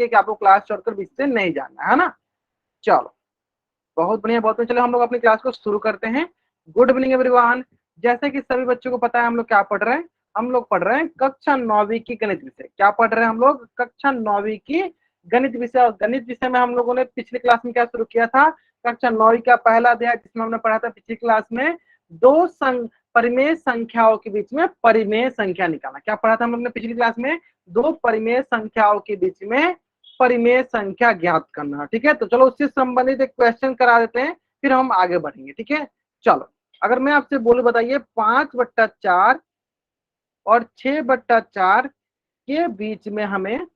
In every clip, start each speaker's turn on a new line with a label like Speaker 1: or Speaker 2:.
Speaker 1: है कि आपको क्लास छोड़कर बीच से नहीं जाना है ना। चलो बहुत बढ़िया बहुत बढ़िया। चलो हम लोग अपनी क्लास को शुरू करते हैं। Good evening everyone. जैसे कि सभी बच्चों को पता है हम लोग क्या पढ़ रहे हैं, हम लोग पढ़ रहे हैं कक्षा 9वीं की गणित विषय। क्या पढ़ रहे हैं हम लोग? कक्षा 9वीं की गणित विषय। और गणित विषय में हम लोगों ने पिछली क्लास में क्या शुरू किया था? कक्षा 9वीं का पहला अध्याय जिसमें हमने पढ़ा था पिछली क्लास में दो परिमेय संख्याओं के बीच में परिमेय संख्या निकालना। क्या पढ़ा था हम लोग ने पिछली क्लास में? दो परिमेय संख्याओं के बीच में परिमेय संख्या ज्ञात करना। ठीक है, तो चलो उससे संबंधित एक क्वेश्चन करा देते हैं, फिर हम आगे बढ़ेंगे। ठीक है, चलो अगर मैं आपसे बोलूं, बताइए 5/4 और 6/4 के बीच में हमें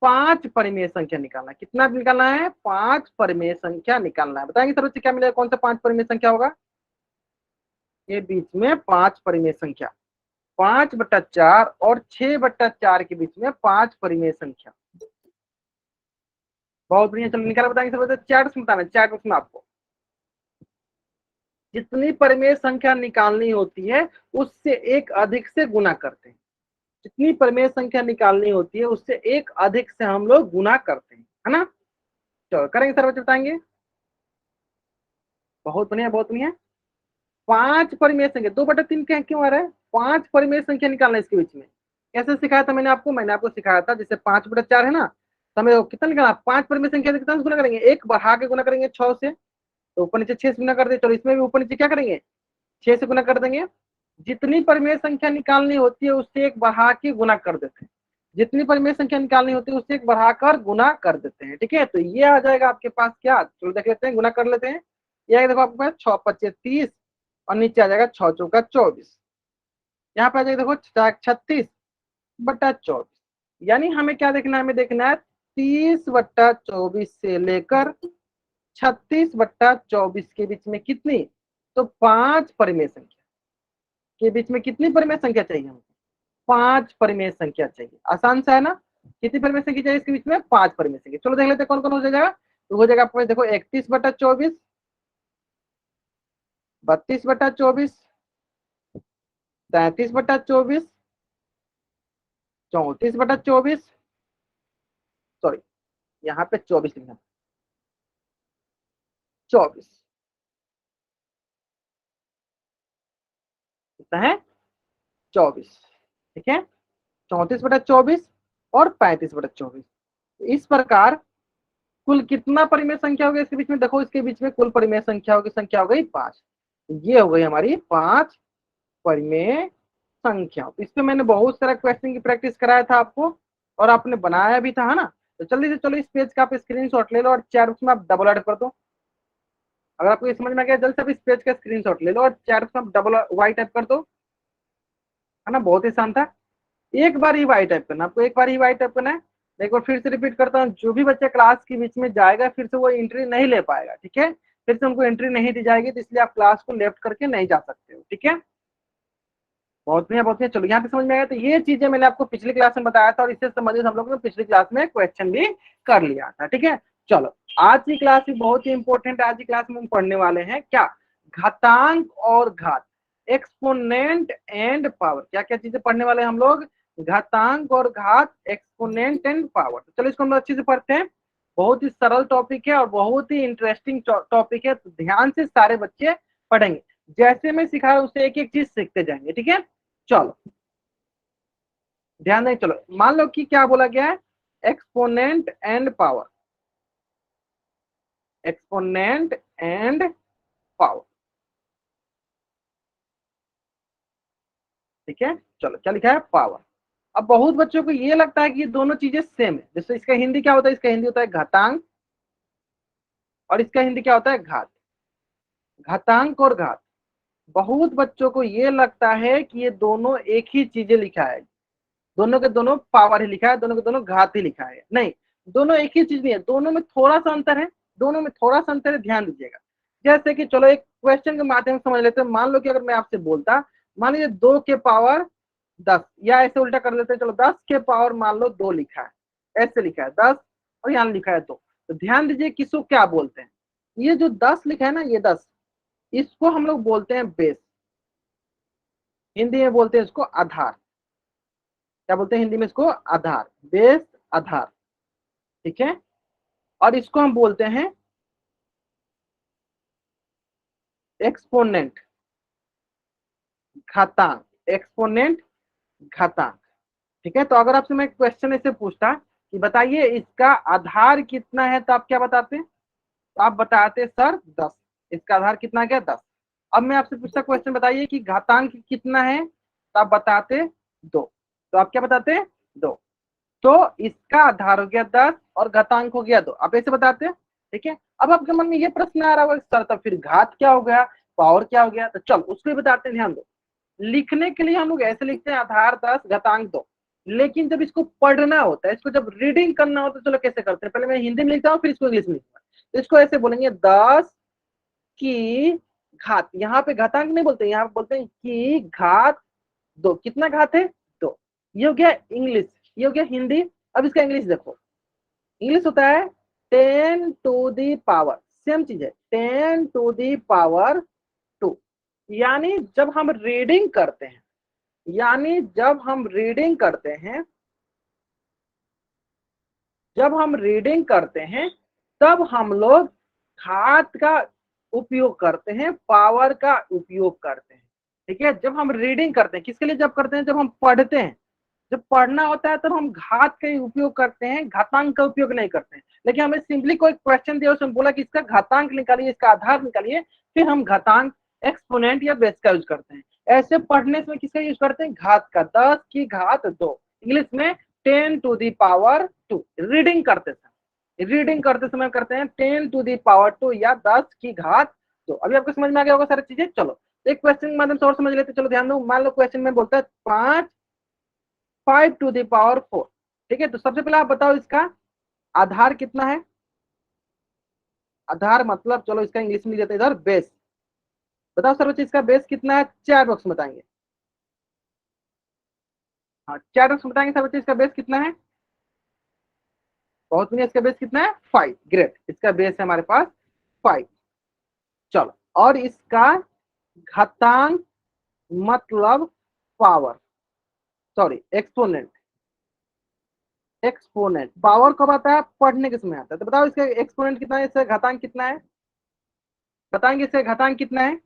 Speaker 1: 5 परिमेय संख्या निकालना है। कितना निकालना है? 5 परिमेय संख्या निकालना है। बताएंगे सर बच्चे क्या मिलेगा? कौन सा 5 परिमेय संख्या होगा? ये बीच में 5 परिमेय संख्या, 5/4 और 6/4 के बीच में 5 परिमेय संख्या। बहुत बढ़िया, चलो निकाला। बताएंगे सर बच्चे चार्ट में बताना, चार्ट में आपको जितनी परिमेय संख्या निकालनी होती है उससे एक अधिक से गुना करते हैं। जितनी परिमेय संख्या निकालनी होती है उससे एक अधिक से हम लोग गुना करते हैं, है ना। चलो करेंगे सर बच्चे, बताएंगे। बहुत बढ़िया बहुत बढ़िया। 5 परिमेय संख्या 2/3 क्यों आ रहा है? 5 परिमेय संख्या निकालना है इसके बीच में। कैसे सिखाया था मैंने आपको? मैंने आपको सिखाया था जैसे 5/4 है ना, तो हमें कितना निकालना? 5 परिमेय संख्या से कितना गुना करेंगे? एक बढ़ा के गुना करेंगे 6 से, तो ऊपर नीचे 6 से गुना कर दे। चलो इसमें भी ऊपर नीचे क्या करेंगे? 6 से गुना कर देंगे। जितनी परिमेय संख्या निकालनी होती है उससे एक बढ़ा के गुना कर देते हैं। जितनी परिमेय संख्या निकालनी होती है उससे एक बढ़ाकर गुना कर देते हैं। ठीक है, तो ये आ जाएगा आपके पास क्या? चलो देख लेते हैं, गुना कर लेते हैं। ये देखो आपके पास 6×5 = 30 और नीचे आ जाएगा 6×4 = 24। यहाँ पे आ जाएगा देखो 36/24। यानी हमें क्या देखना है? हमें देखना है 30/24 से लेकर 36/24 के बीच में कितनी? तो 5 परिमेय संख्या के बीच में कितनी परिमेय संख्या चाहिए हमको? 5 परिमेय संख्या चाहिए। आसान सा है ना। कितनी परिमेय संख्या चाहिए इसके बीच में? 5 परिमेय संख्या। चलो देख लेते हैं कौन कौन हो जाएगा। तो हो जाएगा आपको देखो 31/24, 32/24, 33/24, 34/24, सॉरी यहाँ पे 24 लिखना, 24 कितना है? 24। ठीक है, 34/24 और 35/24। इस प्रकार कुल कितना परिमेय संख्या हो गया इसके बीच में? देखो इसके बीच में कुल परिमेय संख्या होगी, संख्या हो गई 5। ये हो गई हमारी 5 परिमेय संख्या। तो इसमें मैंने बहुत सारा क्वेश्चन की प्रैक्टिस कराया था आपको और आपने बनाया भी था, है ना। तो जल्दी से चलो इस पेज का आप स्क्रीनशॉट ले लो और चैट बॉक्स में आप डबल ऐड कर दो। अगर आपको ये समझ में आ गया जल्दी से आप इस पेज का स्क्रीनशॉट ले लो और चैट बॉक्स में आप डबल वाई टाइप कर दो, है ना। बहुत ही आसान था। एक बार ही वाई टाइप करना, आपको एक बार ही वाई टाइप करना है। एक बार फिर से रिपीट करता हूँ, जो भी बच्चा क्लास के बीच में जाएगा फिर से वो एंट्री नहीं ले पाएगा। ठीक है, फिर से उनको एंट्री नहीं दी जाएगी, तो इसलिए आप क्लास को लेफ्ट करके नहीं जा सकते हो। ठीक है, बहुत बढ़िया बहुत बढ़िया। चलो यहाँ पे समझ में आया। तो ये चीजें मैंने आपको पिछली क्लास में बताया था और इससे संबंधित हम लोग ने पिछली क्लास में क्वेश्चन भी कर लिया था। ठीक है, चलो आज की क्लास भी बहुत ही इंपॉर्टेंट है। आज की क्लास में हम पढ़ने वाले हैं क्या? घातांक और घात, एक्सपोनेंट एंड पावर। क्या क्या चीजें पढ़ने वाले हैं हम लोग? घातांक और घात, एक्सपोनेंट एंड पावर। तो चलो इसको हम लोग अच्छे से पढ़ते हैं। बहुत ही सरल टॉपिक है और बहुत ही इंटरेस्टिंग टॉपिक है, तो ध्यान से सारे बच्चे पढ़ेंगे। जैसे मैं सिखा रहा हूं उससे एक एक चीज सीखते जाएंगे। ठीक है, चलो ध्यान दें। चलो मान लो कि क्या बोला गया है? Exponent and power, exponent and power. ठीक है, चलो क्या लिखा है? पावर। अब बहुत बच्चों को ये लगता है कि ये दोनों चीजें सेम है। जैसे इसका हिंदी क्या होता है? इसका हिंदी होता है घातांक और इसका हिंदी क्या होता है? घात। घातांक और घात, बहुत बच्चों को ये लगता है कि ये दोनों एक ही चीजें लिखा है, दोनों के दोनों पावर ही लिखा है, दोनों के दोनों घात ही लिखा है। नहीं, दोनों एक ही चीज नहीं है, दोनों में थोड़ा सा अंतर है। दोनों में थोड़ा सा अंतर है, ध्यान दीजिएगा। जैसे कि चलो एक क्वेश्चन के माध्यम से समझ लेते हैं। मान लो कि अगर मैं आपसे बोलता, मान लीजिए 2 के पावर 10, या ऐसे उल्टा कर लेते हैं, चलो 10 के पावर मान लो 2 लिखा है, ऐसे लिखा है 10 और यहाँ लिखा है 2। तो ध्यान दीजिए किसको क्या बोलते हैं। ये जो 10 लिखा है ना, ये 10, इसको हम लोग बोलते हैं बेस। हिंदी में बोलते हैं इसको आधार। क्या बोलते हैं हिंदी में? इसको आधार, बेस, आधार, ठीक है। और इसको हम बोलते हैं एक्सपोनेंट, घातांक, एक्सपोनेंट घातांक, ठीक है। तो अगर आपसे मैं क्वेश्चन ऐसे पूछता कि बताइए इसका आधार कितना है, तो आप क्या बताते? तो आप बताते सर 10, इसका आधार कितना क्या 10। अब मैं आपसे पूछता क्वेश्चन, बताइए कि घातांक कितना है, तो आप बताते 2, तो आप क्या बताते? 2। तो इसका आधार हो गया 10 और घातांक हो गया 2, आप ऐसे बताते हैं, ठीक है। अब आपके मन में ये प्रश्न आ रहा होगा सर तब फिर घात क्या हो गया, पावर क्या हो गया, तो चल उसको भी बताते हैं। ध्यान दो, लिखने के लिए हम लोग ऐसे लिखते हैं आधार 10 घातांक 2, लेकिन जब इसको पढ़ना होता है, इसको जब रीडिंग करना होता है, चलो कैसे करते हैं, पहले मैं हिंदी में लिखता हूँ फिर इसको इंग्लिश में लिखूंगा। तो इसको ऐसे बोलेंगे 10 की घात, यहाँ पे घातांक नहीं बोलते, यहाँ पे बोलते हैं की घात 2। कितना घात है? 2। ये हो गया इंग्लिश, ये हो गया हिंदी। अब इसका इंग्लिश देखो, इंग्लिश होता है 10 टू दी पावर, सेम चीज है 10 टू दी पावर 2। यानी जब हम रीडिंग करते हैं, यानी जब हम रीडिंग करते हैं, जब हम रीडिंग करते हैं तब हम लोग घात का उपयोग करते हैं, पावर का उपयोग करते हैं, ठीक है। जब हम रीडिंग करते हैं, किसके लिए जब करते हैं? जब हम पढ़ते हैं, जब पढ़ना होता है तब हम घात का उपयोग करते हैं, घातांक का उपयोग नहीं करते हैं। लेकिन हमें सिंपली कोई क्वेश्चन दिया, उसमें बोला कि इसका घातांक निकालिए, इसका आधार निकालिए, फिर हम घातांक, एक्सपोनेंट या बेस का यूज करते हैं। ऐसे पढ़ने में किसका यूज करते हैं? घात का, 10 की घात 2, इंग्लिश में 10 टू दी पावर 2। रीडिंग करते समय, रीडिंग करते समय करते हैं 10 टू दी पावर 2 या 10 की घात 2। अभी आपको समझ में आ गया होगा सारी चीजें। चलो एक क्वेश्चन के माध्यम से और समझ लेते। चलो ध्यान दो, मान लो क्वेश्चन में बोलता है 5 टू द पावर 4, ठीक है। तो सबसे पहले आप बताओ इसका आधार कितना है? आधार मतलब, चलो इसका इंग्लिश में देते हैं इधर, बेस। बताओ सर बच्चे इसका बेस कितना है? 4 बॉक्स में बताएंगे। हाँ 4 बॉक्स में बताएंगे सर बच्चे इसका बेस कितना है। बहुत बढ़िया, इसका बेस कितना है? 5। ग्रेट, इसका बेस है हमारे पास 5। चलो, और इसका घातांक मतलब power, sorry exponent, exponent power कब आता है? पढ़ने के समय आता है। तो बताओ इसका एक्सपोनेंट कितना है, इसका घातांक कितना है? बताएंगे इसका घातांक कितना है?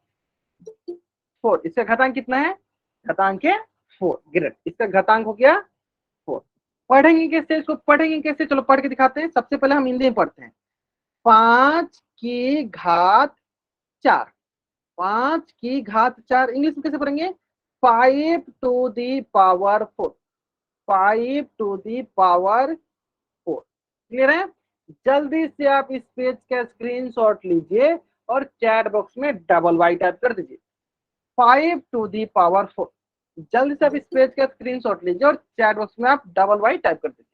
Speaker 1: 4। इसका घातांक कितना है? घातांक है 4। ग्रेट, इसका घातांक हो गया 4। पढ़ेंगे कैसे इसको? पढ़ेंगे कैसे? चलो पढ़ के दिखाते हैं। सबसे पहले हम हिंदी में पढ़ते हैं। 5 की घात 4, 5 की घात 4 इंग्लिश में कैसे पढ़ेंगे? 5 to the power 4, 5 to the power 4। Clear है? जल्दी से आप इस पेज का स्क्रीनशॉट लीजिए और चैट बॉक्स में डबल वाई टाइप कर दीजिए, 5 टू दी पावर 4। जल्दी से आप इस पेज का स्क्रीनशॉट लीजिए और चैट बॉक्स में आप डबल वाई टाइप कर दीजिए।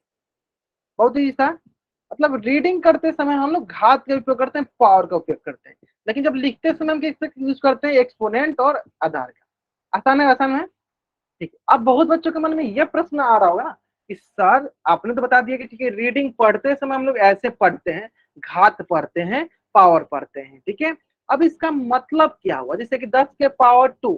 Speaker 1: बहुत ही सा, मतलब रीडिंग करते समय हम लोग घात का उपयोग करते हैं, पावर का उपयोग करते हैं, लेकिन जब लिखते समय हम किसका यूज करते हैं? एक्सपोनेंट और आधार का। आसान है? आसान है, ठीक है। अब बहुत बच्चों के मन में यह प्रश्न आ रहा होगा ना कि सर आपने तो बता दिया कि ठीक है रीडिंग पढ़ते समय हम लोग ऐसे पढ़ते हैं, घात पढ़ते हैं, पावर पढ़ते हैं, ठीक है। अब इसका मतलब क्या हुआ? जैसे कि 10 के पावर 2,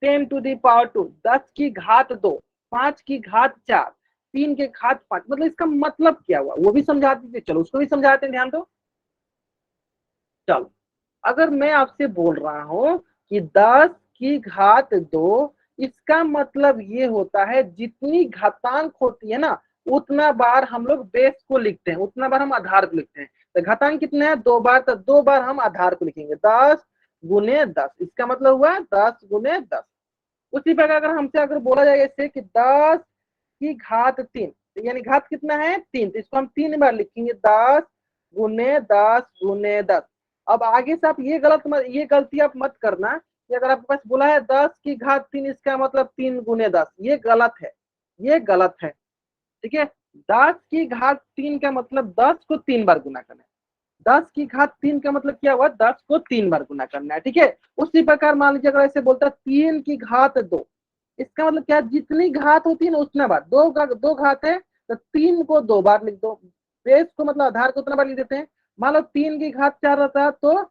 Speaker 1: 10 टू दी पावर 2, 10 की घात 2, 5 की घात 4, 3 के घात 5, मतलब इसका मतलब क्या हुआ वो भी समझा दीजिए। चलो उसको भी समझाते हैं, ध्यान दो। चलो, अगर मैं आपसे बोल रहा हूं कि 10 की घात 2, इसका मतलब ये होता है जितनी घातांक होती है ना, उतना बार हम लोग बेस को लिखते हैं, उतना बार हम आधार को लिखते हैं। तो घातांक कितने हैं? 2 बार, तो 2 बार हम आधार को लिखेंगे, 10 गुने 10। इसका मतलब हुआ 10 गुने 10। उसी प्रकार अगर हमसे अगर बोला जाएगा इससे कि 10 की घात 3, तो यानी घात कितना है? 3, तो इसको हम 3 बार लिखेंगे, 10 गुने 10 गुने 10। अब आगे से आप ये ये गलती आप मत करना कि अगर आपके पास बोला है 10 की घात 3, इसका मतलब 3 गुने 10, ये गलत है, ये गलत है, ठीक है। 10 की घात 3 का मतलब 10 को 3 बार गुना करना है। 10 की घात 3 का मतलब क्या हुआ? 10 को 3 बार गुना करना है, ठीक है। उसी प्रकार मान लीजिए अगर ऐसे बोलता है 3 की घात 2, इसका मतलब क्या? जितनी घात होती है ना उतना बार, दो घात है तो 3 को 2 बार लिख दो। बेस को मतलब आधार को उतना बार लिख देते हैं। मान लो 3 की घात 4 रहता है, तो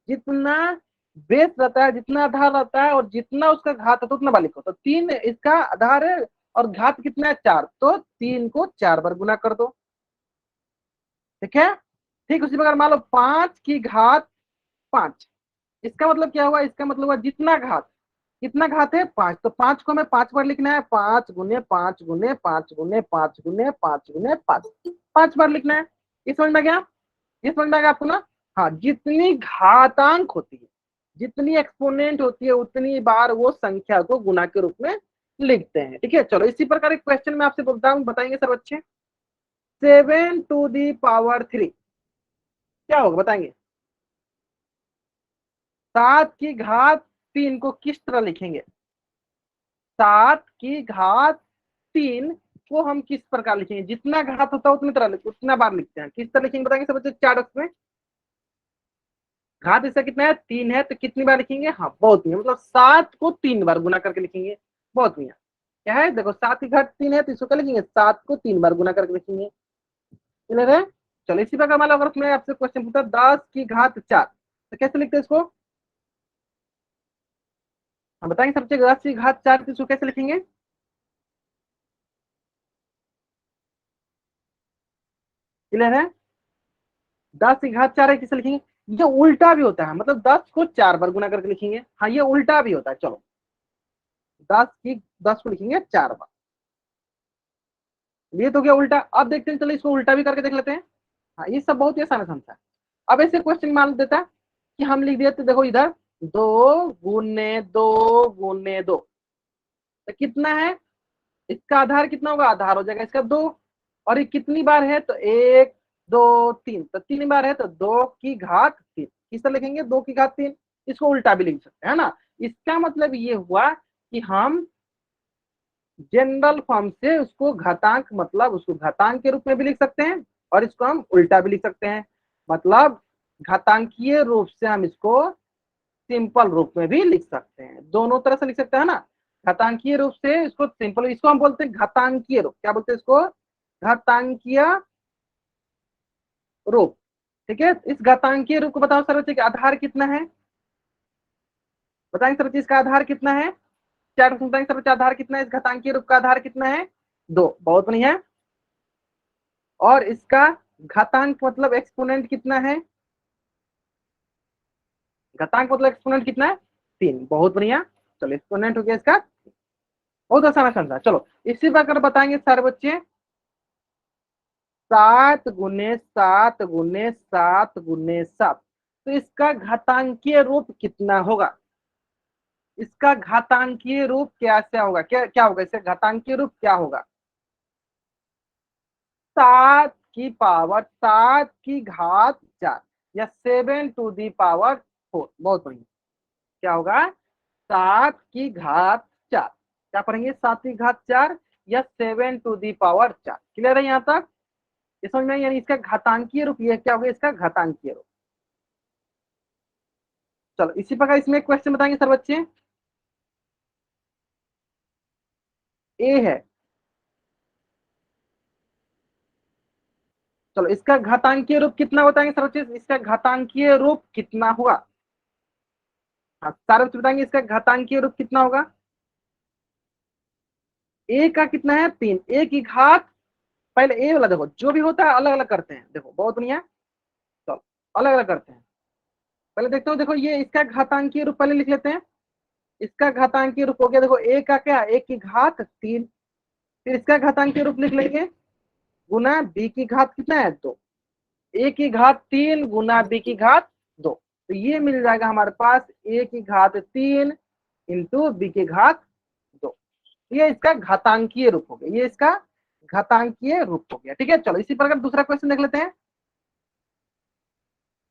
Speaker 1: जितना बेस रहता है, जितना आधार रहता है और जितना उसका घात होता है उतना बार लिखो। तो 3 इसका आधार है और घात कितना है 4, तो 3 को 4 बार गुना कर दो। ठीक है, ठीक उसी प्रकार मान लो 5 की घात 5, इसका मतलब क्या हुआ, इसका मतलब हुआ जितना घात, कितना घात है 5, तो 5 को हमें 5 बार लिखना है, 5 गुने 5 गुने 5 गुने 5 गुने 5 गुने 5, 5 बार लिखना है। ये समझ में गया, ये समझ में आ गया आपको ना। हाँ, जितनी घातांक होती है, जितनी एक्सपोनेंट होती है, उतनी बार वो संख्या को गुना के रूप में लिखते हैं। ठीक है, चलो इसी प्रकार एक क्वेश्चन में आपसे बोलता हूँ, बताएंगे सर बच्चे, 7 to the power 3 क्या होगा बताएंगे। 7 की घात 3 को किस तरह लिखेंगे, 7 की घात 3 को हम किस प्रकार लिखेंगे, जितना घात होता है उतनी तरह उतना बार लिखते हैं, किस तरह लिखेंगे बताएंगे सब बच्चे। 4 में घात इसका कितना है 3 है, तो कितनी बार लिखेंगे, हाँ बहुत नहीं, मतलब 7 को 3 बार गुना करके लिखेंगे, बहुत नहीं। क्या है देखो, 7 की घात 3 है, तो इसको क्या लिखेंगे, 7 को 3 बार गुना करके लिखेंगे। क्लियर है, चलो इसी प्रकार मान लो अगर मैं आपसे क्वेश्चन पूछता 10 की घात 4, तो कैसे लिखते हैं इसको, हम बताएंगे सबसे। 10 की घात 4 इसको कैसे लिखेंगे, क्लियर है। 10 की घात 4 है, किसे लिखेंगे, ये उल्टा भी होता है, मतलब 10 को 4 बार गुना करके लिखेंगे, हाँ ये उल्टा भी होता है। चलो 10 को लिखेंगे 4 बार, ये तो क्या उल्टा। अब देखते हैं, चलो इसको उल्टा भी करके देख लेते हैं। हाँ ये सब बहुत ही आसान समझा। अब ऐसे क्वेश्चन मान देता है कि हम लिख देते, देखो इधर 2 गुने 2 गुने 2, तो कितना है, इसका आधार कितना होगा, आधार हो जाएगा इसका 2, और ये कितनी बार है, तो 1 2 3, तो 3 बार है, तो 2 की घात 3, किस तरह लिखेंगे, 2 की घात 3। इसको उल्टा भी लिख सकते हैं, है ना। इसका मतलब ये हुआ कि हम जनरल फॉर्म से उसको घातांक, मतलब उसको घातांक के रूप में भी लिख सकते हैं, और इसको हम उल्टा भी लिख सकते हैं, मतलब घातांकीय रूप से हम इसको सिंपल रूप में भी लिख सकते हैं, दोनों तरह से लिख सकते हैं ना। घातांकीय रूप से इसको सिंपल, इसको हम बोलते हैं घातांकीय रूप, क्या बोलते हैं इसको, घातांकीय रूप। ठीक है, इस घातांकीय रूप को बताओ सर बच्चे, आधार कितना है, बताएंगे सर बच्चे इसका आधार कितना है, क्या बताएंगे सर बच्चे, आधार कितना है, इस घातांकीय रूप का आधार कितना है, 2, बहुत बढ़िया। और इसका घातांक मतलब एक्सपोनेंट कितना है, घातांक मतलब एक्सपोनेंट कितना है, 3, बहुत बढ़िया। चलो एक्सपोनेंट हो गया इसका, बहुत आसान समझा। चलो इसी प्रकार बताएंगे सारे बच्चे, 7 गुने 7 गुने 7 गुने 7, तो इसका घातांकीय रूप कितना होगा, इसका घातांकीय रूप कैसे होगा, क्या क्या होगा, इसका घातांकीय रूप क्या होगा, 7 की घात 4 या 7 to the power 4, बहुत बढ़िया। क्या होगा, 7 की घात 4, क्या पढ़ेंगे, 7 की घात 4 या 7 to the power 4। क्लियर है यहाँ तक, ये समझ में, यानी इसका घातांकीय रूप ये क्या होगा, इसका घातांकीय रूप। चलो इसी प्रकार इसमें एक क्वेश्चन बताएंगे सर बच्चे, ए है, चलो इसका घातांकीय रूप कितना बताएंगे सर बच्चे, इसका घातांकीय रूप कितना हुआ, हाँ सारे बच्चे बताएंगे इसका घातांकीय रूप कितना होगा। ए का कितना है 3, ए की घात, पहले ए वाला देखो, जो भी होता है अलग अलग करते हैं, देखो बहुत बढ़िया। चलो अलग अलग करते हैं, पहले देखते हो, देखो ये इसका घातांकीय रूप पहले लिख लेते हैं। इसका घातांकीय रूप हो गया, देखो ए का क्या, ए की घात 3, फिर इसका घातांकीय रूप लिख लेंगे, गुना बी की घात कितना है 2, ए की घात 3 गुना बी की घात 2, तो ये मिल जाएगा हमारे पास ए की घात 3 इंटू बी की घात 2, ये इसका घातांकीय रूप हो गया, ये इसका घातांकीय रूप हो गया। ठीक है, चलो इसी प्रकार दूसरा क्वेश्चन देख लेते हैं,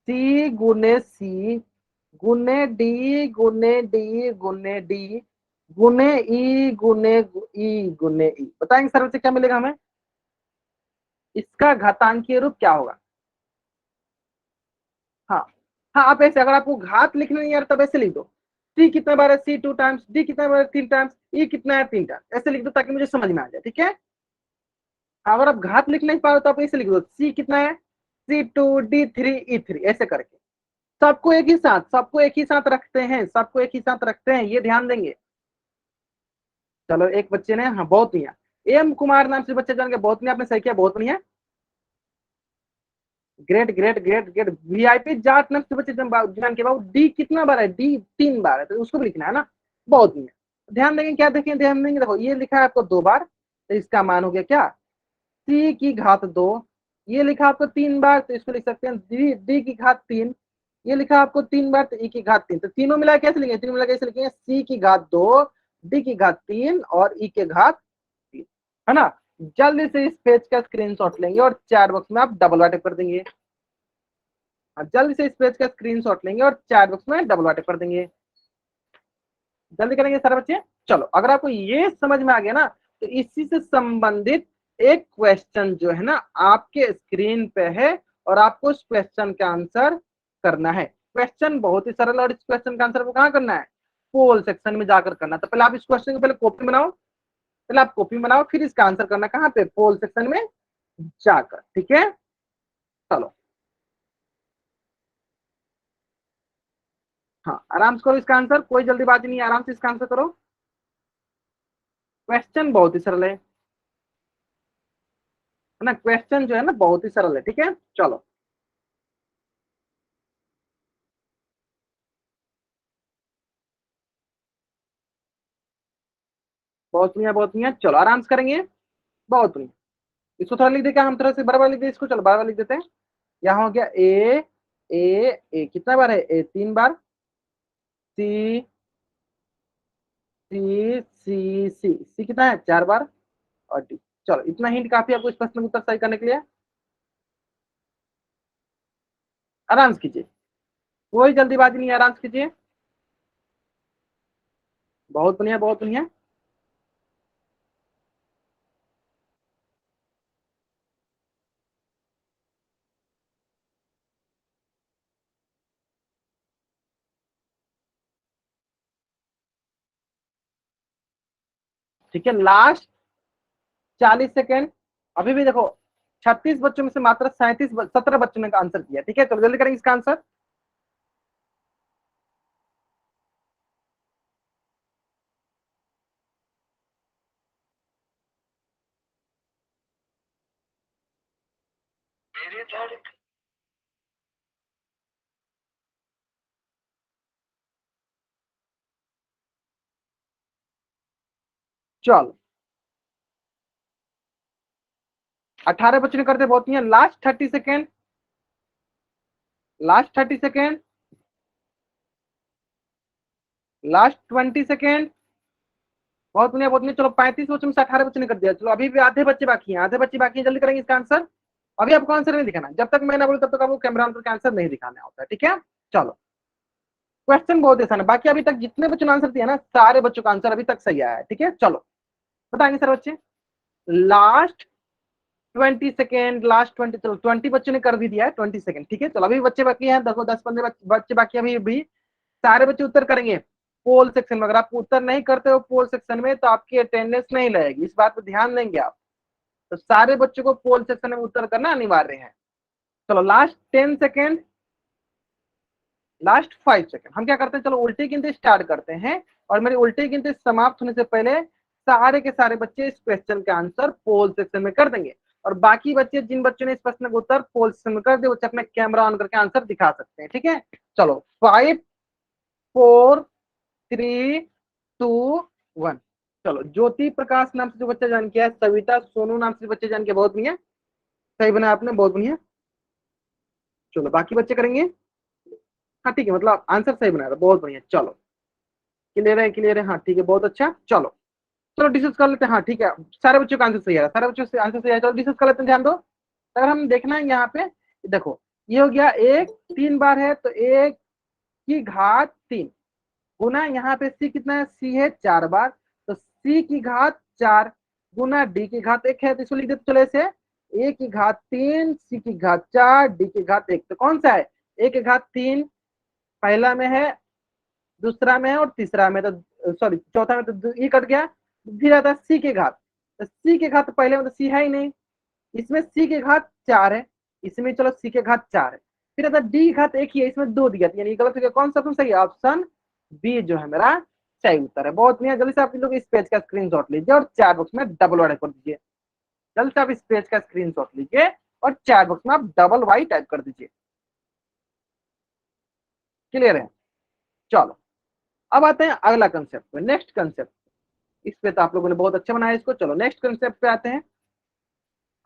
Speaker 1: C गुने D गुने D गुने E गुने E गुने E, बताएंगे सर से क्या मिलेगा हमें, इसका घातांकीय रूप क्या होगा। हाँ हाँ, आप ऐसे, अगर आपको घात लिखना नहीं आ रहा तब ऐसे लिख दो, C कितना बार है C 2 टाइम्स, D कितना बार है 3 टाइम्स, E कितना है 3 टाइम्स, ऐसे लिख दो ताकि मुझे समझ में आ जाए। ठीक है, अगर आप घात लिख नहीं पा रहे तो आप ऐसे लिख दो, C कितना है C 2 D 3 E 3, ऐसे करके सबको एक ही साथ, सबको एक ही साथ रखते हैं, सबको एक ही साथ रखते हैं, ये ध्यान देंगे। चलो एक बच्चे ने, हाँ बहुत नहीं है, एम कुमार नाम से बच्चे जान के, बहुत नहीं, आपने सही किया, बहुत नहीं है। Great great great great. VIP Jat नाम से बच्चे जान के, बाबू डी कितना बार है, डी 3 बार है, तो उसको भी लिखना है ना, बहुत नहीं है। ध्यान देंगे, क्या देखें, ध्यान देंगे, देखो ये लिखा है आपको 2 बार, तो इसका मान हो गया क्या, C की घात 2। ये लिखा आपको 3 बार, तो इसको लिख सकते हैं D की घात 3। ये लिखा आपको 3 बार, तो E की घात 3। तो तीनों मिला कैसे लिखेंगे, तीनों मिला कैसे लिखेंगे, C की घात 2, D की घात 3 और E के घात 3, है ना। जल्दी से इस पेज का स्क्रीनशॉट लेंगे और चैट बॉक्स में आप डबल वाइट कर देंगे। जल्दी से इस पेज का स्क्रीनशॉट लेंगे और चैट बॉक्स में डबल वाइट कर देंगे। जल्दी करेंगे सारे बच्चे। चलो अगर आपको ये समझ में आ गया ना, तो इसी से संबंधित एक क्वेश्चन जो है ना आपके स्क्रीन पे है, और आपको उस क्वेश्चन का आंसर करना है। क्वेश्चन बहुत ही सरल, और इस क्वेश्चन का आंसर को कहाँ करना है, पोल सेक्शन में जाकर करना। तो पहले आप इस क्वेश्चन को पहले कॉपी बनाओ, पहले आप कॉपी बनाओ, फिर इसका आंसर करना कहाँ पे, पोल सेक्शन में जाकर, ठीक है। चलो हाँ, आराम से करो इसका आंसर, कोई जल्दीबाजी नहीं है, आराम से इसका आंसर करो। क्वेश्चन बहुत ही सरल है ना, क्वेश्चन जो है ना बहुत ही सरल है, ठीक है। चलो बहुत बढ़िया बहुत बढ़िया, चलो आराम से करेंगे, बहुत बढ़िया। इसको थोड़ा लिख दे, क्या हम थोड़ा से बराबर लिख दे इसको, चलो बराबर लिख देते हैं। यहाँ हो गया ए कितना बार है, ए 3 बार, सी सी कितना है, 4 बार, और डी। चलो इतना हिंट काफी आपको इस प्रश्न का उत्तर सही करने के लिए। आराम से कीजिए, कोई जल्दीबाजी नहीं है, आराम से कीजिए, बहुत बढ़िया बहुत बढ़िया। ठीक है, लास्ट 40 सेकेंड। अभी भी देखो 36 बच्चों में से मात्र 17 बच्चों ने आंसर किया, ठीक है। चलो जल्दी करेंगे इसका आंसर। चलो 18 बच्चों ने करते, बहुत नहीं है। Last 30 second, last 30 second, last 20 second, बहुत बढ़िया बहुत बढ़िया। चलो 35 बच्चों में से 18 बच्चों ने कर दिया। चलो अभी भी आधे बच्चे बाकी हैं, आधे बच्चे बाकी हैं, जल्दी करेंगे इसका आंसर। अभी आपको आंसर नहीं दिखाना, जब तक मैं ना बोलूं तब तक आपको कैमरा ऑन करके आंसर नहीं दिखाना होता है, ठीक है। चलो क्वेश्चन बहुत आसान है, बाकी अभी तक जितने बच्चों ने आंसर दिया ना, सारे बच्चों का आंसर अभी तक सही आया है, ठीक है। चलो बताएंगे सर बच्चे, लास्ट 20 सेकेंड, लास्ट 20, चलो 20 बच्चों ने कर भी दिया है, 20 सेकेंड, ठीक है। चलो अभी बच्चे बाकी हैं, देखो 10-15 बच्चे बाकी, अभी भी सारे बच्चे उत्तर करेंगे पोल सेक्शन में। अगर आप उत्तर नहीं करते हो पोल सेक्शन में, तो आपकी अटेंडेंस नहीं लगेगी, इस बात पर ध्यान देंगे आप। तो सारे बच्चों को पोल सेक्शन में उत्तर करना अनिवार्य है। चलो लास्ट 10 सेकेंड, लास्ट 5 सेकेंड, हम क्या करते हैं, चलो उल्टी गिनती स्टार्ट करते हैं, और मेरी उल्टी गिनती समाप्त होने से पहले सारे के सारे बच्चे इस क्वेश्चन का आंसर पोल सेक्शन में कर देंगे। और बाकी बच्चे, जिन बच्चों ने इस प्रश्न का उत्तर पोल सेक्शन में कर दिया, बच्चे अपने कैमरा ऑन करके आंसर दिखा सकते हैं, ठीक है। चलो 5 4 3 2 1। चलो ज्योति प्रकाश नाम से जो बच्चा जान किया है, सविता सोनू नाम से बच्चे जान के, बहुत बढ़िया, सही बना आपने, बहुत बढ़िया। चलो बाकी बच्चे करेंगे, हाँ ठीक है, मतलब आंसर सही बनाया था, बहुत बढ़िया। चलो क्लियर है, क्लियर है, हाँ ठीक है, बहुत अच्छा। चलो चलो डिस्कस कर लेते हैं, हाँ ठीक है, सारे बच्चों का आंसर सही है, सारे बच्चों से आंसर सही है। चलो डिस्कस कर लेते हैं, ध्यान दो। अगर हम देखना है यहाँ पे, देखो ये हो गया, एक 3 बार है, तो 1 की घात 3 गुना, यहाँ पे सी कितना है, सी है 4 बार, तो C की घात 4 गुना D की घात 1 है, तो इसको लिख देते चलो ऐसे, A की घात 3, C की घात 4, D की घात 1। तो कौन सा है, A की घात 3 पहला में है, दूसरा में है, और तीसरा में, तो सॉरी चौथा में, तो ये कट गया। फिर आता है C की घात, तो C की घात तो पहले में तो C है ही नहीं, इसमें C की घात 4 है, इसमें चलो C की घात 4 है। फिर आता D की घात 1 ही है, इसमें 2 दिया, यानी गलत हो गया। कौन सा ऑप्शन सही है, ऑप्शन बी जो है मेरा सही उत्तर है। बहुत बढ़िया, जल्दी से आप लोग इस पेज का स्क्रीनशॉट लीजिए और चैट बॉक्स में डबल वाई कर दीजिए। जल्दी से आप इस पेज का स्क्रीनशॉट लीजिए और चैट बॉक्स में आप डबल वाई टाइप कर दीजिए। क्लियर है? चलो अब आते हैं अगला कंसेप्ट पे, नेक्स्ट कंसेप्ट। इस पे तो आप लोगों ने बहुत अच्छा बनाया इसको। चलो नेक्स्ट कंसेप्ट पे आते हैं।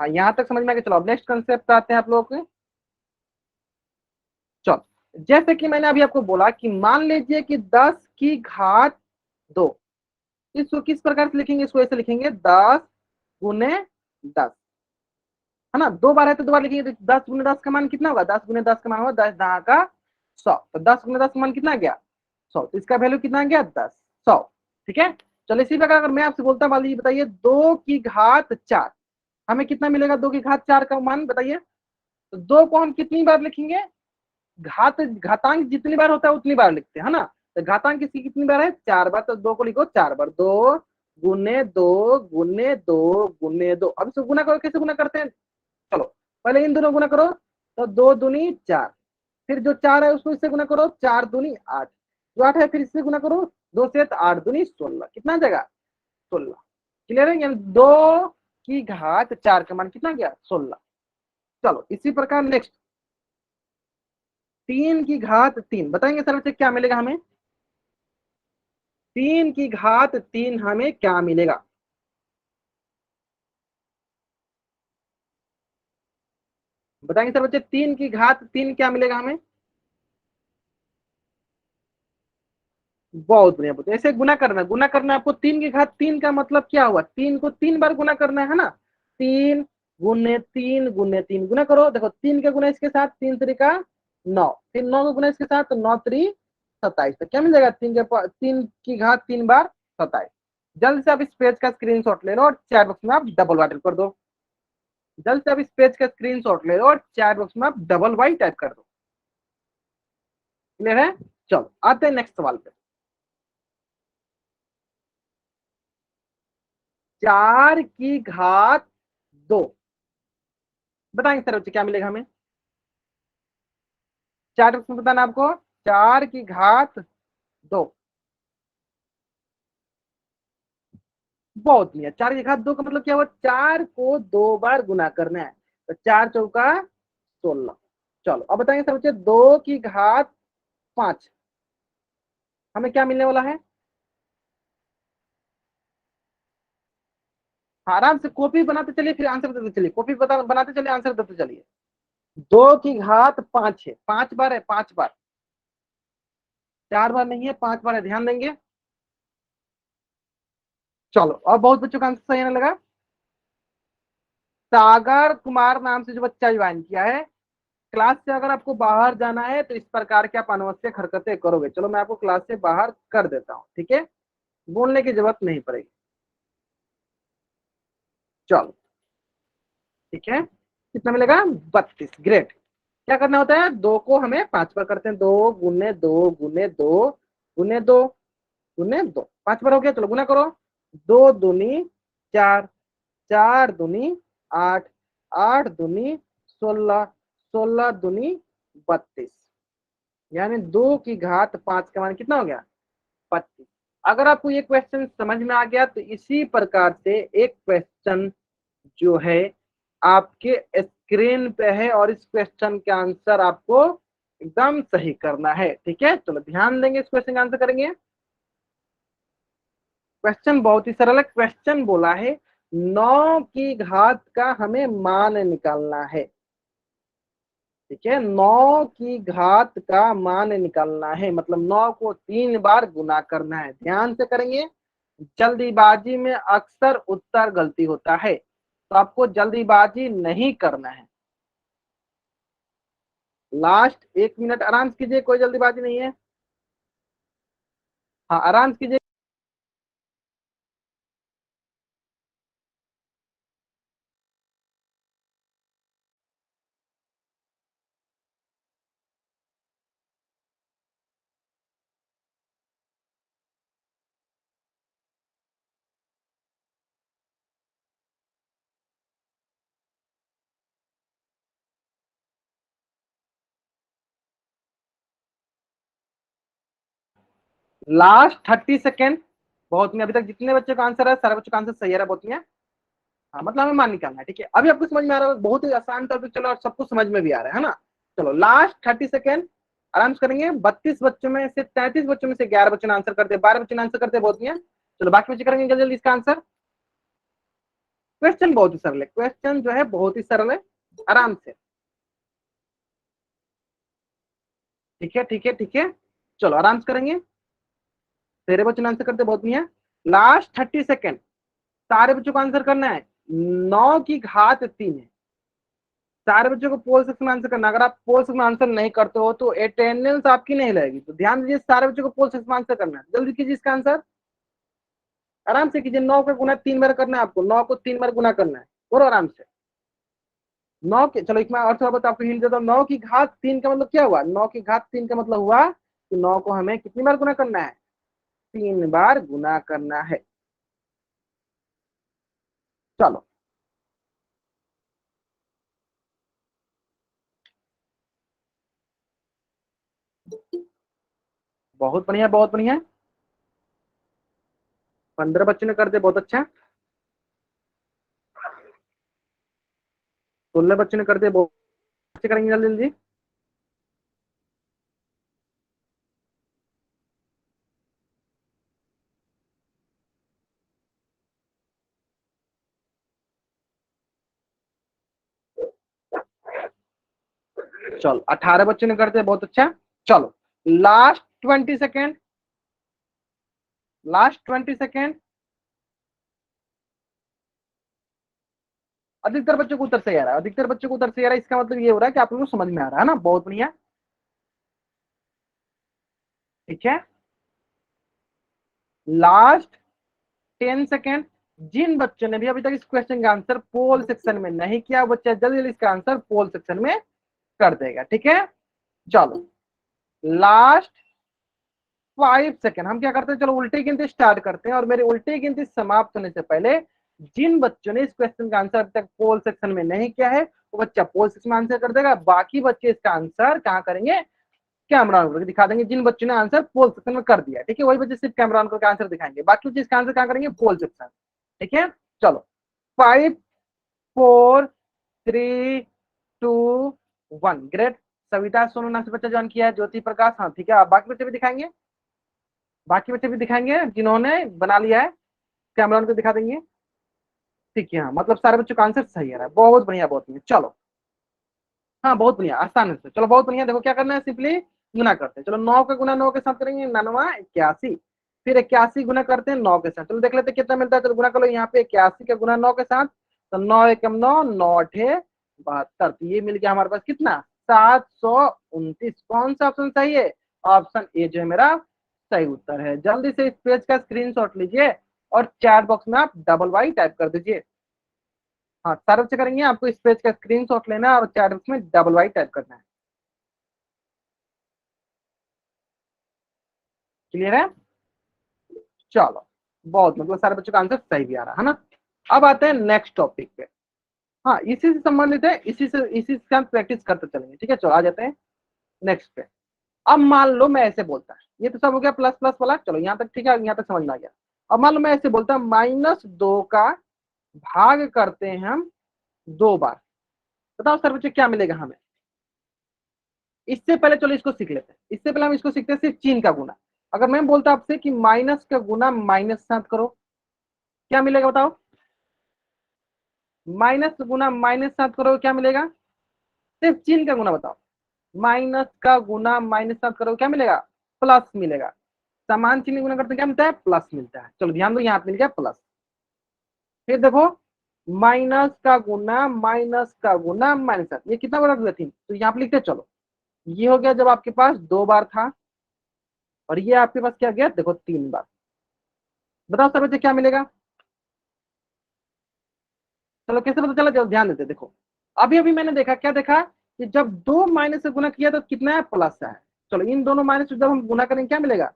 Speaker 1: हाँ, यहाँ तक समझ में आ गया। चलो अब नेक्स्ट कंसेप्ट पे आते हैं आप लोगों के। चलो जैसे कि मैंने अभी आपको बोला कि मान लीजिए कि 10 की घात 2, इसको किस प्रकार से लिखेंगे? इसको ऐसे लिखेंगे 10 गुने 10, है ना। 2 बार है तो 2 बार लिखेंगे तो 10 गुने 10 का मान कितना होगा? 10 गुने 10 का मान होगा 10 10 का 100। तो 10 गुने 10 का मान कितना गया? 100। तो इसका वैल्यू कितना गया? 10, 100। ठीक है। चलो इसी प्रकार अगर मैं आपसे बोलता मान लीजिए बताइए 2 की घात 4, हमें कितना मिलेगा? 2 की घात 4 का मान बताइए। तो 2 को हम कितनी बार लिखेंगे? घातांक जितनी बार होता है उतनी बार लिखते हैं, है ना। तो घातांक किसकी कितनी बार है? 4 बार। तो 2 को लिखो 4 बार। 2 गुने 2 गुने 2 गुने 2। अब इसको गुना करो, कैसे गुना करते हैं? चलो पहले इन दोनों गुना करो। तो 2 दूनी 4, फिर जो 4 है उसको इससे गुना करो, 4 दूनी 8, जो 8 है फिर इससे गुना करो 2 से, तो 8 दूनी 16, कितना आ जाएगा? 16। क्लियर है? यानी 2 की घात 4 का मान कितना गया? 16। चलो इसी प्रकार नेक्स्ट 3 की घात 3, बताएंगे सर बच्चे क्या मिलेगा हमें? 3 की घात 3 हमें क्या मिलेगा? बताएंगे सर बच्चे 3 की घात 3 क्या मिलेगा हमें? बहुत बढ़िया। बहुत ऐसे गुना करना, गुना करना आपको। 3 की घात 3 का मतलब क्या हुआ? 3 को 3 बार गुना करना है ना। 3 गुने 3 गुने 3 गुना करो। देखो 3 का गुना इसके साथ 3 3 9, फिर 9 का गुना इसके साथ तो 9 3 27। तो क्या मिल जाएगा? 3 की घात 3 बार 27। जल्द से आप इस पेज का स्क्रीनशॉट ले लो और चैट बॉक्स में आप डबल वाइट कर दो। जल्द से आप इस पेज का स्क्रीनशॉट ले लो और चैट बॉक्स में आप डबल वाई टाइप कर दो। क्लियर है? चलो आते हैं नेक्स्ट सवाल पे। 4 की घात 2, बताएंगे सर बच्चे क्या मिलेगा हमें? चैट बॉक्स में बताना आपको। 4 की घात 2, बहुत बढ़िया। 4 की घात 2 का मतलब क्या हुआ? 4 को 2 बार गुना करना है। तो 4 चौका 16। चलो अब बताएंगे सर बच्चे 2 की घात 5 हमें क्या मिलने वाला है? हाँ, आराम से कॉपी बनाते चलिए फिर आंसर देते चलिए। कॉपी बनाते चलिए, आंसर देते चलिए। 2 की घात 5 है, 5 बार है, 5 बार। 4 बार नहीं है, 5 बार है, ध्यान देंगे। चलो अब बहुत बच्चों का आंसर सही आने लगा। सागर कुमार नाम से जो बच्चा ज्वाइन किया है, क्लास से अगर आपको बाहर जाना है तो इस प्रकार के आप अनावश्यक हरकतें करोगे। चलो मैं आपको क्लास से बाहर कर देता हूँ, ठीक है। बोलने की जरूरत नहीं पड़ेगी। चलो ठीक है। कितना मिलेगा? 32। ग्रेट। क्या करना होता है? 2 को हमें 5 बार करते हैं। 2 गुने 2 गुने 2 गुने 2 5 बार हो गया। चलो गुना करो। 2 दूनी 4, 4 दूनी 8, 8 दूनी 16, 16 दूनी 32। यानी 2 की घात 5 का मान कितना हो गया? 25। अगर आपको ये क्वेश्चन समझ में आ गया तो इसी प्रकार से एक क्वेश्चन जो है आपके स्क्रीन पे है और इस क्वेश्चन के आंसर आपको एकदम सही करना है। ठीक है, चलो ध्यान देंगे, इस क्वेश्चन का आंसर करेंगे। क्वेश्चन बहुत ही सरल है। क्वेश्चन बोला है 9 की घात का हमें मान निकालना है। ठीक है, 9 की घात का मान निकालना है, मतलब 9 को 3 बार गुना करना है। ध्यान से करेंगे। जल्दीबाजी में अक्सर उत्तर गलती होता है, तो आपको जल्दीबाजी नहीं करना है। लास्ट 1 मिनट आराम से कीजिए, कोई जल्दीबाजी नहीं है। हाँ आराम से कीजिए। Last 30 second. बहुत में अभी तक जितने बच्चों का आंसर है सारे बच्चों का आंसर सही है बहुत में। हाँ मतलब हमें मान निकालना है, ठीक है। अभी आपको समझ में आ रहा है, बहुत ही आसान टॉपिक चलो और सबको समझ में भी आ रहा है ना। चलो लास्ट 30 सेकेंड आराम से करेंगे। 32 बच्चों में से 33 बच्चों में से 11 बच्चों ने आंसर करते, 12 बच्चों ने आंसर करते बहुत में। चलो बाकी बच्चे करेंगे जल्दी जल्दी इसका आंसर। क्वेश्चन बहुत ही सरल है, क्वेश्चन जो है बहुत ही सरल है, आराम से। ठीक है ठीक है ठीक है। चलो आराम से करेंगे। तेरे बच्चों ने आंसर करते बहुत नहीं है। लास्ट 30 सेकेंड सारे बच्चों को आंसर करना है। 9 की घात 3 है। सारे बच्चों को पोल सेक्शन में आंसर करना। अगर आप पोल सेक्शन में आंसर नहीं करते हो तो अटेंडेंस आपकी नहीं लगेगी, तो ध्यान दीजिए सारे बच्चों को पोल सेक्शन में आंसर करना है। जल्दी कीजिए इसका आंसर, आराम से कीजिए। 9 का गुना 3 बार करना है आपको, 9 को 3 बार गुना करना है और आराम से। 9 के, चलो एक मैं और थोड़ा बहुत आपको हिंट देता हूँ। 9 की घात 3 का मतलब क्या हुआ? 9 की घात 3 का मतलब हुआ कि 9 को हमें कितनी बार गुना करना है? 3 बार गुना करना है। चलो बहुत बढ़िया बहुत बढ़िया। 15 बच्चों ने कर दिया, बहुत अच्छा। 16 बच्चों ने कर दिया, बहुत अच्छे। करेंगे जल्दी जल्दी। चलो 18 बच्चों ने कर दिया, बहुत अच्छा। चलो लास्ट 20 सेकेंड, लास्ट 20 सेकेंड। अधिकतर बच्चों को उत्तर सही आ रहा है, अधिकतर बच्चों को उत्तर सही आ रहा है, इसका मतलब ये हो रहा है कि आप लोगों को समझ में आ रहा है ना। बहुत बढ़िया, ठीक है। Last 10 second. जिन बच्चों ने भी अभी तक इस क्वेश्चन का आंसर पोल सेक्शन में नहीं किया, बच्चा जल्दी जल्दी इसका आंसर पोल सेक्शन में कर देगा, ठीक है। चलो लास्ट 5 सेकेंड हम क्या करते हैं, चलो उल्टी गिनती स्टार्ट करते हैं। और मेरी उल्टी गिनती समाप्त होने से पहले जिन बच्चों ने इस क्वेश्चन का आंसर अभी तक पोल सेक्शन में नहीं किया है वो बच्चा पोल सेक्शन में आंसर कर देगा। बाकी बच्चे इसका आंसर कहाँ करेंगे? कैमरा ऑन करके दिखा देंगे। जिन बच्चों ने आंसर पोल सेक्शन में कर दिया, ठीक है, वही बच्चे सिर्फ कैमरा ऑन करके आंसर दिखाएंगे। बाकी बच्चे इसका आंसर कहाँ करेंगे? पोल सेक्शन, ठीक है। चलो 5 4 3 2 1। ग्रेट। सविता सोनू नाम से बच्चा ज्वाइन किया है, ज्योति प्रकाश, हाँ ठीक है। आप बाकी बच्चे भी दिखाएंगे, बाकी बच्चे भी दिखाएंगे जिन्होंने बना लिया है, कैमरा ऑन को दिखा देंगे। ठीक है, हाँ मतलब सारे बच्चों का आंसर सही आ रहा है, बहुत बढ़िया बहुत बढ़िया। चलो हाँ बहुत बढ़िया, आसान है। चलो बहुत बढ़िया, देखो क्या करना है, सिंपली गुना करते हैं। चलो 9 का गुना 9 के साथ करेंगे, 99 81। फिर 81 गुना करते हैं 9 के साथ। चलो देख लेते हैं कितना मिलता है। चलो गुना कर लो यहाँ पे 81 का गुना 9 के साथ। तो 9 एकम 9, 9 8 72। तो ये मिल गया हमारे पास कितना? 729। कौन सा ऑप्शन सही है? ऑप्शन ए जो है मेरा सही उत्तर है। जल्दी से इस पेज का स्क्रीनशॉट लीजिए और चैट बॉक्स में आप डबल वाई टाइप कर दीजिए। हाँ सारे बच्चे करेंगे, आपको इस पेज का स्क्रीनशॉट लेना है और चैट बॉक्स में डबल वाई टाइप करना है। क्लियर है? चलो बहुत, मतलब सारे बच्चों का आंसर सही भी आ रहा है ना। अब आते हैं नेक्स्ट टॉपिक पे। हाँ इसी से संबंधित है, इसी से हम प्रैक्टिस करते चलेंगे, ठीक है। चलो आ जाते हैं नेक्स्ट पे। अब मान लो मैं ऐसे बोलता है, ये तो सब हो गया प्लस प्लस वाला, चलो यहाँ तक ठीक है, यहाँ तक समझ में आ गया। अब मान लो मैं ऐसे बोलता हूँ -2 का भाग करते हैं हम 2 बार। बताओ सर बच्चे क्या मिलेगा हमें? इससे पहले चलो इसको सीख लेते हैं, इससे पहले हम इसको सीखते हैं सिर्फ चिन्ह का गुना। अगर मैं बोलता आपसे कि माइनस का गुना -7 करो, क्या मिलेगा बताओ? माइनस गुना -7 करो क्या मिलेगा? सिर्फ चिन्ह का गुना बताओ। माइनस का गुना -7 करो क्या मिलेगा? प्लस मिलेगा। समान चिन्ह गुना करते क्या मिलता है? प्लस मिलता है। चलो ध्यान दो, यहाँ पे मिल गया प्लस। फिर देखो माइनस का गुना -7, ये कितना बड़ा दिया 3, तो यहाँ पे लिखते चलो। ये हो गया जब आपके पास 2 बार था, और ये आपके पास क्या गया देखो 3 बार। बताओ सर बच्चे क्या मिलेगा? चलो कैसे पता चला, जब ध्यान देते देखो। अभी अभी मैंने देखा, क्या देखा कि जब 2 माइनस से गुना किया तो कितना है? प्लस है। चलो इन दोनों माइनस से जब हम गुना करेंगे क्या मिलेगा?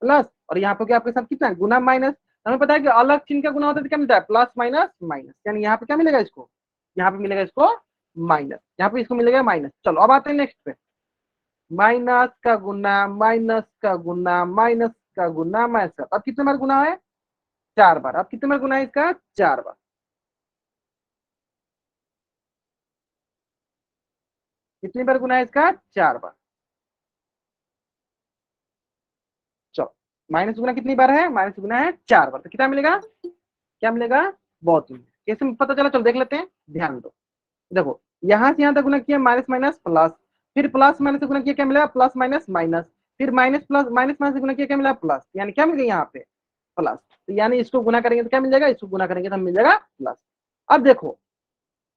Speaker 1: प्लस। और यहाँ पे क्या आपके साथ कितना है? गुना माइनस। हमें पता है कि अलग चिन्ह का गुना होता है तो क्या मिलता है? Plus minus minus. यानी यहाँ पे क्या मिलेगा इसको? यहाँ पे मिलेगा इसको माइनस, यहाँ पे इसको मिलेगा माइनस। चलो अब आते हैं नेक्स्ट पे। माइनस का गुना माइनस का गुना माइनस का गुना माइनस का, अब कितने बार गुना है 4 बार। अब कितने बार गुना है इसका 4 बार। कितनी बार गुना है इसका 4 बार। चलो माइनस गुना कितनी बार है, माइनस गुना है 4 बार, तो कितना मिलेगा, क्या मिलेगा, बहुत मिलेगा। कैसे पता चला, चलो देख लेते हैं, ध्यान दो। देखो यहां से यहां तक गुना किया माइनस माइनस प्लस, फिर प्लस माइनस से गुना किया क्या मिला प्लस माइनस माइनस, फिर माइनस प्लस माइनस माइनस से गुना किया क्या मिला प्लस, यानी क्या मिल गया यहाँ पे प्लस। तो यानी इसको गुना करेंगे तो क्या मिल जाएगा, इसको गुना करेंगे तो मिल जाएगा प्लस। अब देखो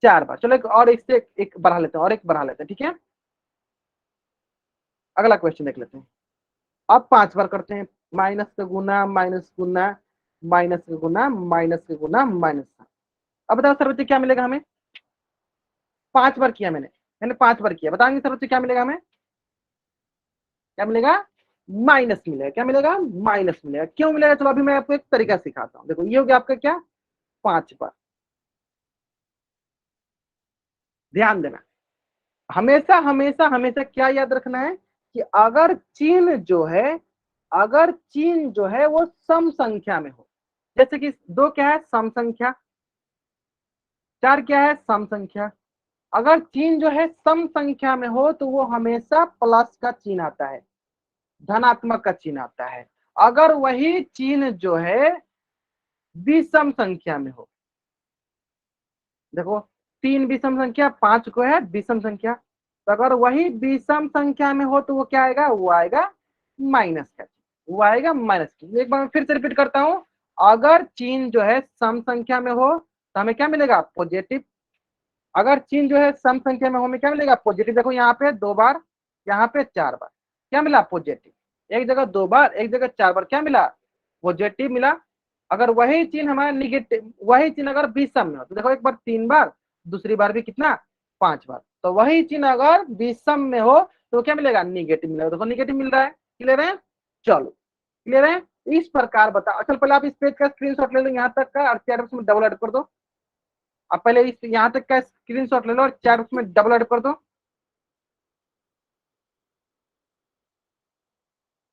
Speaker 1: 4 बार, चलो एक और एक से एक बढ़ा लेते हैं, और एक बढ़ा लेते हैं, ठीक है। अगला क्वेश्चन देख लेते हैं। अब 5 बार करते हैं, माइनस का गुना माइनस गुना माइनस का गुना माइनस का गुना माइनस का। अब बताओ सर बच्चे क्या मिलेगा हमें, 5 बार किया मैंने 5 बार किया, बताएंगे सर बच्चे क्या मिलेगा हमें, क्या मिलेगा, माइनस मिलेगा। क्या मिलेगा, माइनस मिलेगा। क्यों मिलेगा, चलो अभी मैं आपको एक तरीका सिखाता हूँ। देखो ये हो गया आपका क्या 5 बार। ध्यान देना, हमेशा हमेशा हमेशा क्या याद रखना है कि अगर चिन्ह जो है, अगर चिन्ह जो है वो सम संख्या में हो, जैसे कि 2 क्या है सम संख्या, 4 क्या है सम संख्या, अगर चिन्ह जो है सम संख्या में हो तो वो हमेशा प्लस का चिन्ह आता है, धनात्मक का चिन्ह आता है। अगर वही चिन्ह जो है विषम संख्या में हो, देखो 3 विषम संख्या, 5 को है विषम संख्या, तो अगर वही विषम संख्या में हो तो वो क्या आएगा, वो आएगा माइनस का, वो आएगा माइनस की। एक बार मैं फिर से रिपीट करता हूं, अगर चिन्ह जो है सम संख्या में हो तो हमें क्या मिलेगा पॉजिटिव, अगर चिन्ह जो है सम संख्या में हो हमें क्या मिलेगा पॉजिटिव। देखो यहाँ पे 2 बार, यहाँ पे 4 बार, क्या मिला पॉजिटिव। एक जगह 2 बार, एक जगह 4 बार, क्या मिला पॉजिटिव मिला। अगर वही चिन्ह हमारा निगेटिव, वही चिन्ह अगर विषम में हो तो देखो एक बार 3 बार, दूसरी बार भी कितना 5 बार, तो वही चिन्ह अगर विषम में हो तो क्या मिलेगा निगेटिव मिलेगा। देखो निगेटिव मिल रहा है, क्लियर है, चलो क्लियर है। इस प्रकार बता, चल पहले आप इस पेज का स्क्रीनशॉट ले लो यहाँ तक का, और चैट बॉक्स में डबल ऐड कर दो। अब पहले इस यहाँ तक का स्क्रीनशॉट ले लो और चैट बॉक्स में डबल ऐड कर दो।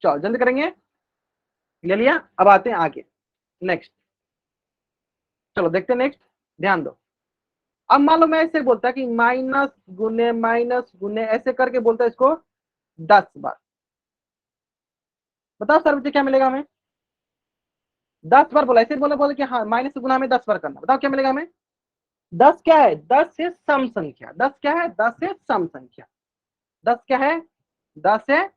Speaker 1: चलो जल्दी करेंगे, ले लिया। अब आते हैं आगे, नेक्स्ट, चलो देखते हैं नेक्स्ट, ध्यान दो। अब मान लो मैं ऐसे बोलता है कि माइनस गुने ऐसे करके बोलता है इसको 10 बार, बताओ सर मुझे क्या मिलेगा हमें, 10 बार बोला, ऐसे बोला बोला कि हाँ माइनस गुना हमें 10 बार करना, बताओ क्या मिलेगा हमें। 10 क्या है, 10 है सम संख्या, 10 क्या है, 10 है सम संख्या, 10 क्या है, 10 है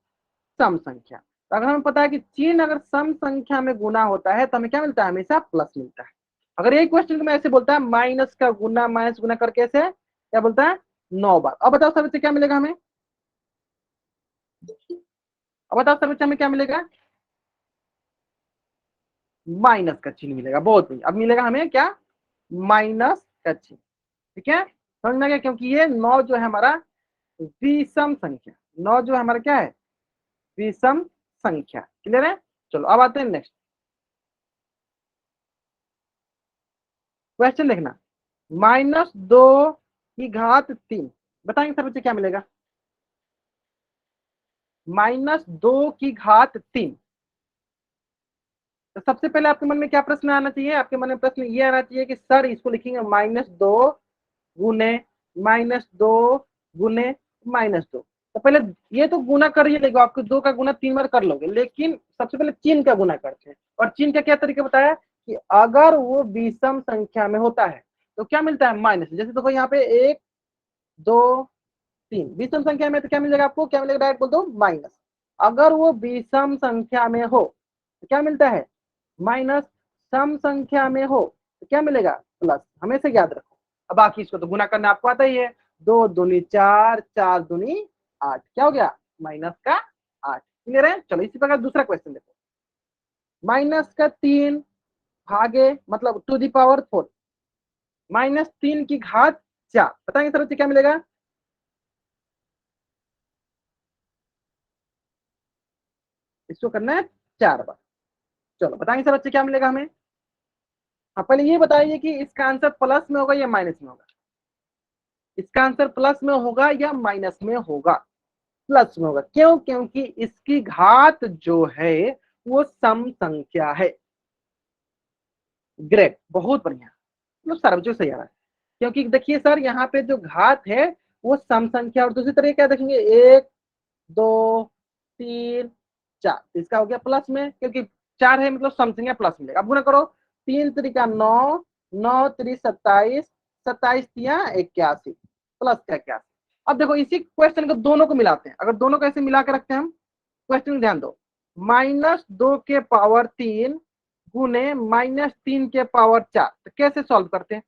Speaker 1: सम संख्या। तो अगर हमें पता है कि चिन्ह अगर सम संख्या में गुना होता है तो हमें क्या मिलता है, हमेशा प्लस मिलता है। अगर एक क्वेश्चन को मैं ऐसे बोलता है माइनस का गुना माइनस गुना करके ऐसे क्या बोलता है 9 बार। अब बताओ सर बच्चे क्या मिलेगा हमें, अब बताओ सर बच्चे हमें क्या मिलेगा, माइनस का चिन्ह मिलेगा। बहुत नहीं, अब मिलेगा हमें क्या, माइनस का चिन्ह, ठीक है, समझ में आ गया। क्योंकि ये 9 जो है हमारा विषम संख्या, 9 जो है हमारा क्या है विषम संख्या, क्लियर है। चलो अब आते हैं नेक्स्ट क्वेश्चन, देखना -2 की घात 3, बताएंगे सर बच्चे क्या मिलेगा, -2 की घात 3। तो सबसे पहले आपके मन में क्या प्रश्न आना चाहिए, आपके मन में प्रश्न ये आना चाहिए कि सर इसको लिखेंगे -2 गुने -2 गुने -2। तो पहले ये तो गुना कर ही लेगा, आपको 2 का गुना 3 बार कर लोगे, लेकिन सबसे पहले चिन्ह का गुना करते हैं। और चिन्ह का क्या तरीका बताया कि अगर वो विषम संख्या में होता है तो क्या मिलता है माइनस, जैसे देखो यहाँ पे 1 2 3 विषम संख्या में तो क्या मिल जाएगा आपको, क्या मिलेगा डायरेक्ट बोल दो माइनस। अगर वो विषम संख्या में हो तो क्या मिलता है माइनस, सम संख्या में हो तो क्या मिलेगा प्लस, हमेशा याद रखो। अब बाकी इसको तो गुना करना आपको आता ही है, 2 दूनी 4, 4 दूनी 8, क्या हो गया माइनस का 8, क्लियर है। चलो इसी प्रकार दूसरा क्वेश्चन देखो, -3 भागे मतलब टू दी पावर 4, -3 की घात 4, बताएंगे सर बच्चे क्या मिलेगा, इसको करना है 4 बार। चलो बताएंगे सर बच्चे क्या मिलेगा हमें। हाँ पहले ये बताइए कि इसका आंसर प्लस में होगा या माइनस में होगा, इसका आंसर प्लस में होगा या माइनस में होगा, प्लस में होगा। क्यों, क्योंकि इसकी घात जो है वो सम संख्या है। ग्रेट, बहुत बढ़िया, मतलब सर्वजो सही आ रहा है। क्योंकि देखिए सर, यहाँ पे जो घात है वो सम संख्या, और दूसरी तरह क्या देखेंगे, 1 2 3 4, इसका हो गया प्लस में, क्योंकि 4 है मतलब सम संख्या प्लस मिलेगा। अब गुना करो, 3 त्रिका 9, 9 त्रि 27, 27 तिया 81, प्लस का 81। अब देखो इसी क्वेश्चन को दोनों को मिलाते हैं। अगर दोनों को ऐसे मिला के रखते हैं हम, क्वेश्चन ध्यान दो, -2 के पावर 3 गुने -3 के पावर 4, तो कैसे सॉल्व करते हैं?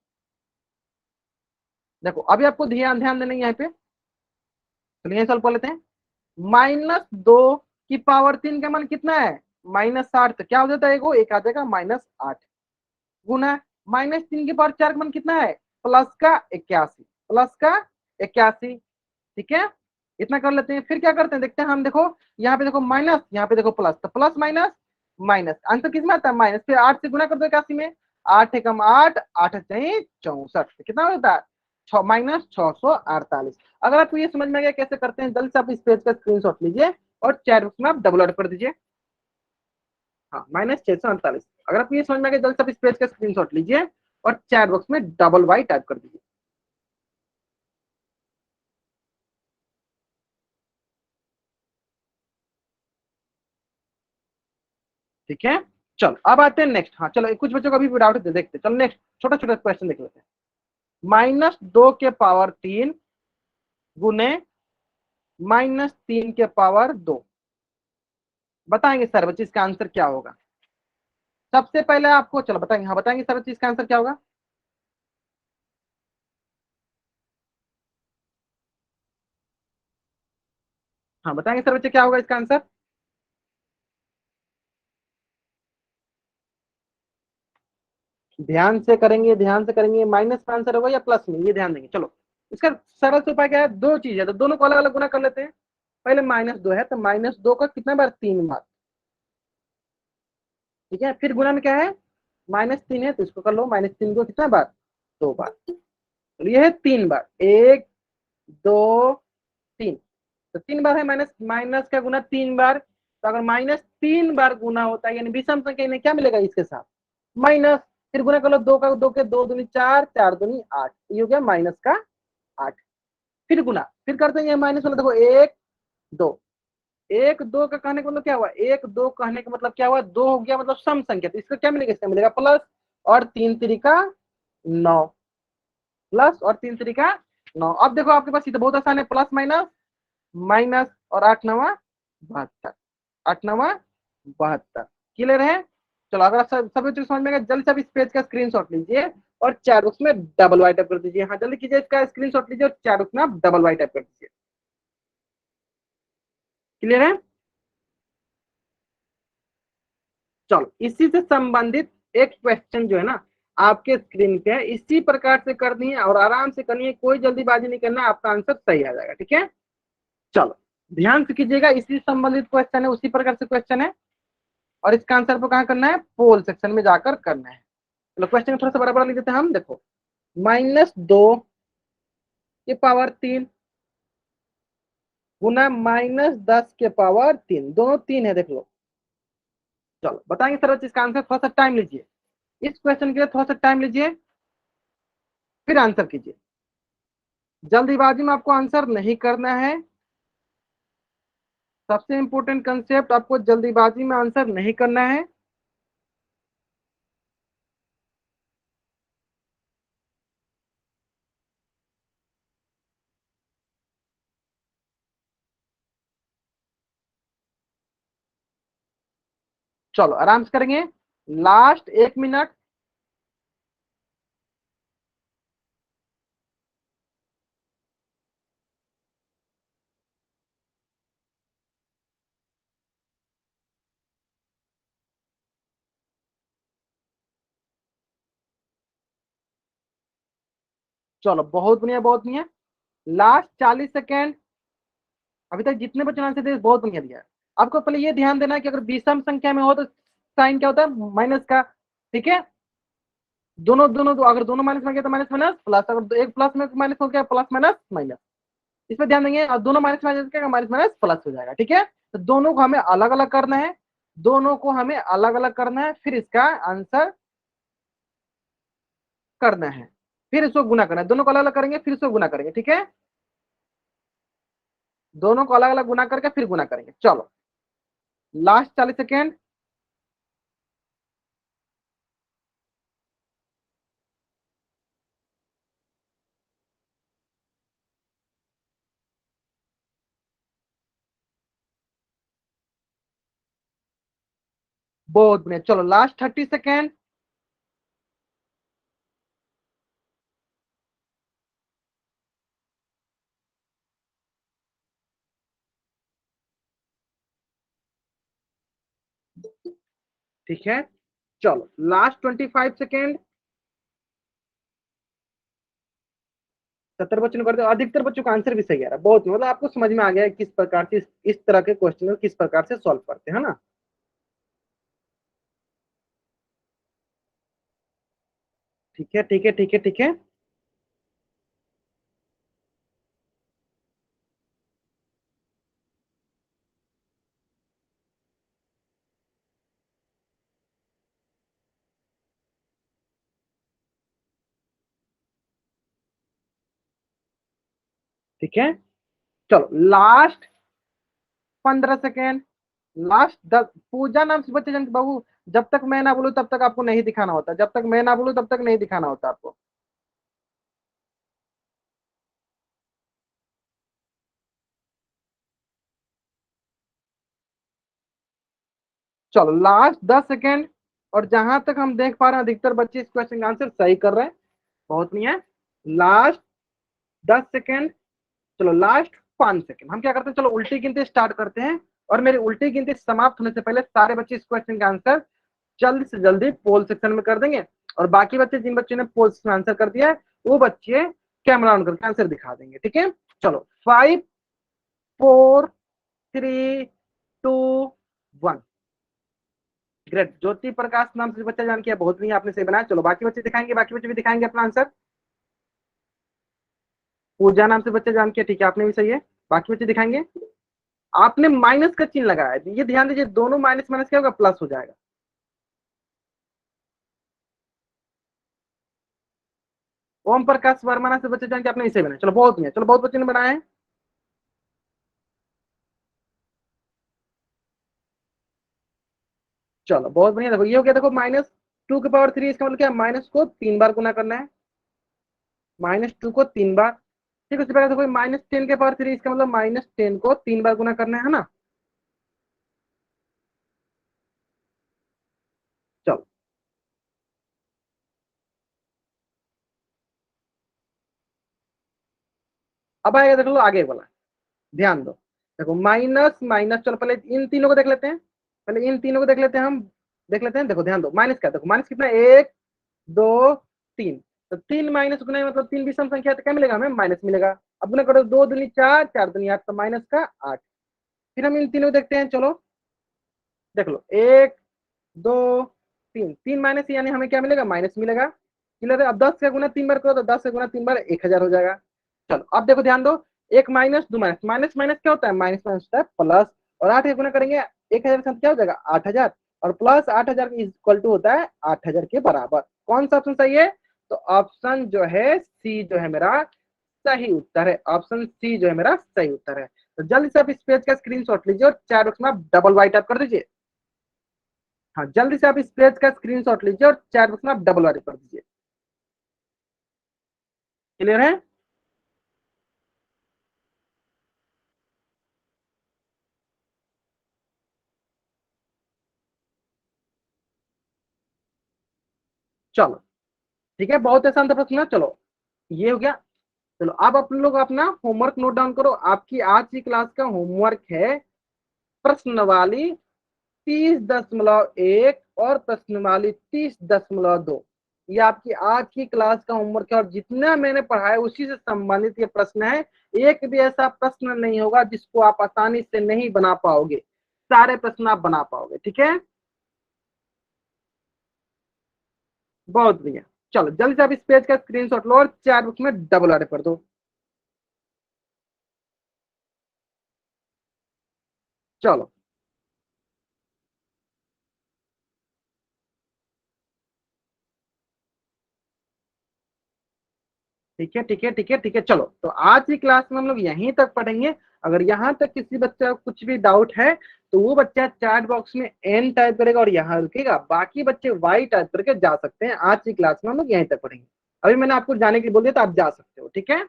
Speaker 1: देखो अभी आपको ध्यान ध्यान देना है यहाँ पे, चलिए सॉल्व कर लेते हैं। -2 की पावर 3 का मान कितना है, -8, तो क्या हो जाता है, एक आ जाएगा -8, गुना -3 की पावर 4 का मान कितना है, +81, +81। ठीक है, इतना कर लेते हैं। फिर क्या करते हैं, देखते हैं हम, देखो यहाँ पे देखो माइनस, यहाँ पे देखो प्लस, तो प्लस माइनस माइनस, आंसर किस में आता है, माइनस। फिर 8 से गुना कर दो 81 में, 8 एकम 8, 8 चाहिए 64, कितना होता है, -648। अगर आपको ये समझ में आ गया कैसे करते हैं, जल्द से आप इस पेज का स्क्रीनशॉट लीजिए और चैट बॉक्स में आप डबल आउट कर दीजिए। हाँ, -648। अगर आपको ये समझ में आ गया, जल्द से आप इस पेज का स्क्रीनशॉट लीजिए और चैट बॉक्स में डबल वाई टाइप कर दीजिए। ठीक है, चलो अब आते हैं नेक्स्ट। हाँ चलो, कुछ बच्चों का भी डाउट देखते हैं। चलो नेक्स्ट छोटा छोटा क्वेश्चन देख लेते हैं। -2 के पावर 3 गुने -3 के पावर 2, बताएंगे सर बच्चे इसका आंसर क्या होगा? सबसे पहले आपको, चलो बताएंगे, हाँ बताएंगे सर बच्चे इसका आंसर क्या होगा? हाँ बताएंगे सर बच्चे क्या होगा इसका आंसर? ध्यान से करेंगे, ध्यान से करेंगे, माइनस का आंसर होगा या प्लस में, ये ध्यान देंगे। चलो इसका सरल से उपाय क्या है, दो चीज है, तो दोनों को अलग अलग गुना कर लेते हैं। पहले -2 है, तो -2 का कितना बार, 3 बार। ठीक है, फिर गुना में क्या है, -3 है, तो इसको कर लो, -3 को कितना बार, 2 बार। तो ये है 3 बार, 1 2 3, तो 3 बार है। माइनस माइनस का गुना 3 बार, तो अगर -3 बार गुना होता है, यानी विषम संख्या इन्हें क्या मिलेगा इसके साथ, माइनस। फिर गुना कर लो, 2 का 2 के 2 दूनी 4, 4 दूनी 8, ये हो गया माइनस का 8। फिर गुना, फिर करते हैं माइनस वाला, देखो 1 2, 1 2 का कहने का मतलब क्या हुआ, 1 2 कहने का मतलब क्या हुआ, 2 हो गया मतलब सम संख्या, तो इसका क्या मिलेगा, इसका मिलेगा प्लस, और 3 तरीका 9, प्लस और 3 तरीका 9। अब देखो आपके पास ये तो बहुत आसान है, प्लस माइनस माइनस, और 8 9 72, 8 9 72, क्लियर है? चलो अगर आप सभी चीज समझ में आ गया, जल्दी से आप इस पेज का स्क्रीनशॉट लीजिए और चैट बॉक्स में डबल वाई टाइप कर दीजिए। हाँ जल्दी कीजिए, इसका स्क्रीनशॉट लीजिए और चैट बॉक्स में आप डबल वाई टाइप कर दीजिए। क्लियर है? चलो इसी से संबंधित एक क्वेश्चन जो है ना आपके स्क्रीन पे है, इसी प्रकार से करनी है और आराम से करनी है, कोई जल्दीबाजी नहीं करना, आपका आंसर सही आ जाएगा। ठीक है, चलो ध्यान से कीजिएगा, इसी संबंधित क्वेश्चन है, उसी प्रकार से क्वेश्चन है, और इसका आंसर को कहाँ करना है, पोल सेक्शन में जाकर करना है। चलो क्वेश्चन थोड़ा सा बड़ा बड़ा लिख देते हैं हम। देखो, -2 के पावर 3 गुना -10 के पावर 3, दोनों 3 है, देख लो। चलो बताएंगे सर इसका आंसर, थोड़ा सा टाइम लीजिए, इस क्वेश्चन के लिए थोड़ा सा टाइम लीजिए, फिर आंसर कीजिए। जल्दीबाजी में आपको आंसर नहीं करना है, सबसे इंपॉर्टेंट कंसेप्ट, आपको जल्दीबाजी में आंसर नहीं करना है। चलो आराम से करेंगे, लास्ट 1 मिनट। चलो बहुत बढ़िया, बहुत बढ़िया, लास्ट 40 सेकेंड। अभी तक जितने बच्चों ने आंसर दिए बहुत बढ़िया दिया है। आपको पहले ये ध्यान देना है कि अगर विषम संख्या में हो तो साइन क्या होता है, माइनस का। ठीक है, दोनों दोनों दो, अगर दोनों माइनस में गया तो माइनस माइनस प्लस, अगर एक प्लस में माइनस हो गया प्लस माइनस माइनस, इस पर ध्यान देंगे। और दोनों माइनस माइनस माइनस प्लस हो जाएगा। ठीक है, तो दोनों को हमें अलग अलग करना है। दोनों को हमें अलग अलग करना है, फिर इसका आंसर करना है, फिर इसको गुना करना है। दोनों को अलग अलग करेंगे, फिर इसको गुना करेंगे, ठीक है। दोनों को अलग अलग गुना करके फिर गुना करेंगे। चलो लास्ट 40 सेकेंड। बहुत बढ़िया, चलो लास्ट 30 सेकेंड। ठीक है, चलो लास्ट 25 सेकेंड। 70 बच्चों ने कर दिया, अधिकतर बच्चों का आंसर भी सही आ रहा है। बहुत मतलब आपको समझ में आ गया है किस प्रकार से इस तरह के क्वेश्चन को किस प्रकार से सॉल्व करते हैं ना। ठीक है ठीक है ठीक है ठीक है ठीक है, चलो लास्ट 15 सेकेंड। लास्ट 10। पूजा नाम से बच्चे जन बाबू, जब तक मैं ना बोलूं तब तक आपको नहीं दिखाना होता, जब तक मैं ना बोलूं तब तक नहीं दिखाना होता आपको। चलो लास्ट 10 सेकेंड। और जहां तक हम देख पा रहे हैं अधिकतर बच्चे इस क्वेश्चन का आंसर सही कर रहे हैं। बहुत नहीं है। Last 10 second. चलो लास्ट 5 सेकेंड। हम क्या करते हैं, चलो उल्टी गिनती स्टार्ट करते हैं। और मेरी उल्टी गिनती समाप्त होने से पहले सारे बच्चे इस क्वेश्चन का आंसर जल्द से जल्दी पोल सेक्शन में कर देंगे। और बाकी बच्चे जिन बच्चों ने पोल में आंसर कर दिया है वो बच्चे कैमरा ऑन करके आंसर दिखा देंगे, ठीक है। चलो 5 4 3 2 1। ग्रेट, ज्योति प्रकाश नाम से बच्चा जान किया, बहुत नहीं आपने सही बनाया। चलो बाकी बच्चे दिखाएंगे, बाकी बच्चे भी दिखाएंगे अपना आंसर। पूजा नाम से बच्चा जान किया, ठीक है आपने भी सही है। बाकी बच्चे दिखाएंगे। आपने माइनस का चिन्ह लगाया है, ये ध्यान दीजिए, दोनों माइनस माइनस क्या होगा, प्लस हो जाएगा। ओम प्रकाश वर्मा नाम से बच्चे जान के आपने इसे बनाया, चलो बहुत नहीं है, चलो बहुत बच्चे ने बनाए हैं। चलो बहुत बढ़िया, देखो ये हो गया, देखो -2 की पावर 3, इसका मतलब क्या, माइनस को 3 बार गुना करना है। -2 को 3 बार। ठीक है, उसके बाद देखो -10 की पावर 3, इसका मतलब -10 को 3 बार गुना करना है ना। चलो अब आएगा, देख लो आगे वाला, ध्यान दो। देखो माइनस माइनस, चलो पहले इन तीनों को देख लेते हैं। पहले इन तीनों को देख लेते हैं हम। देख लेते हैं, देखो ध्यान दो, माइनस क्या, देखो माइनस कितना, 1 2 3। तो 3 - गुना मतलब 3 विषम संख्या है, तो क्या मिलेगा हमें, माइनस मिलेगा। अब गुना करो, 2 दूनी 4, 4 दूनी 8, तो माइनस का 8। फिर हम इन तीनों को देखते हैं, चलो देख लो, 1 2 3, 3 - यानी हमें क्या मिलेगा, माइनस मिलेगा। क्लियर है। अब 10 का गुना 3 बार करो, तो 10 का गुना 3 बार 1,000 हो जाएगा। चलो अब देखो ध्यान दो, एक माइनस दो माइनस, माइनस माइनस क्या होता है, माइनस माइनस होता है प्लस। और 8 का गुना करेंगे 1,000 के साथ, क्या हो जाएगा, 8,000। और प्लस 8,000 इक्वल टू होता है 8,000 के बराबर। कौन सा ऑप्शन सही है, तो ऑप्शन जो है सी जो है मेरा सही उत्तर है। ऑप्शन सी जो है मेरा सही उत्तर है। तो जल्दी से आप इस पेज का स्क्रीनशॉट लीजिए और चैट बॉक्स में आप डबल वाई टाइप कर दीजिए। हाँ जल्दी से आप इस पेज का स्क्रीनशॉट लीजिए और चैट बॉक्स में आप डबल वाई कर दीजिए। क्लियर है। चलो ठीक है, बहुत आसान था प्रश्न। चलो ये हो गया। चलो अब आप लोग अपना होमवर्क नोट डाउन करो। आपकी आज की क्लास का होमवर्क है प्रश्नवाली 30.1 और प्रश्नवाली 30.2। ये आपकी आज की क्लास का होमवर्क है, और जितना मैंने पढ़ाया उसी से संबंधित ये प्रश्न है। एक भी ऐसा प्रश्न नहीं होगा जिसको आप आसानी से नहीं बना पाओगे, सारे प्रश्न आप बना पाओगे, ठीक है। बहुत बढ़िया। चलो जल्दी से आप इस पेज का स्क्रीनशॉट लो और चैट बुक में डबल आर कर दो। चलो ठीक है ठीक है ठीक है ठीक है। चलो तो आज की क्लास में हम लोग यहीं तक पढ़ेंगे। अगर यहाँ तक किसी बच्चा को कुछ भी डाउट है तो वो बच्चा चैट बॉक्स में एन टाइप करेगा और यहाँ रुकेगा, बाकी बच्चे वाई टाइप करके जा सकते हैं। आज की क्लास में हम लोग यहीं तक पढ़ेंगे। अभी मैंने आपको जाने के लिए बोल दिया तो आप जा सकते हो, ठीक है।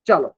Speaker 1: चलो।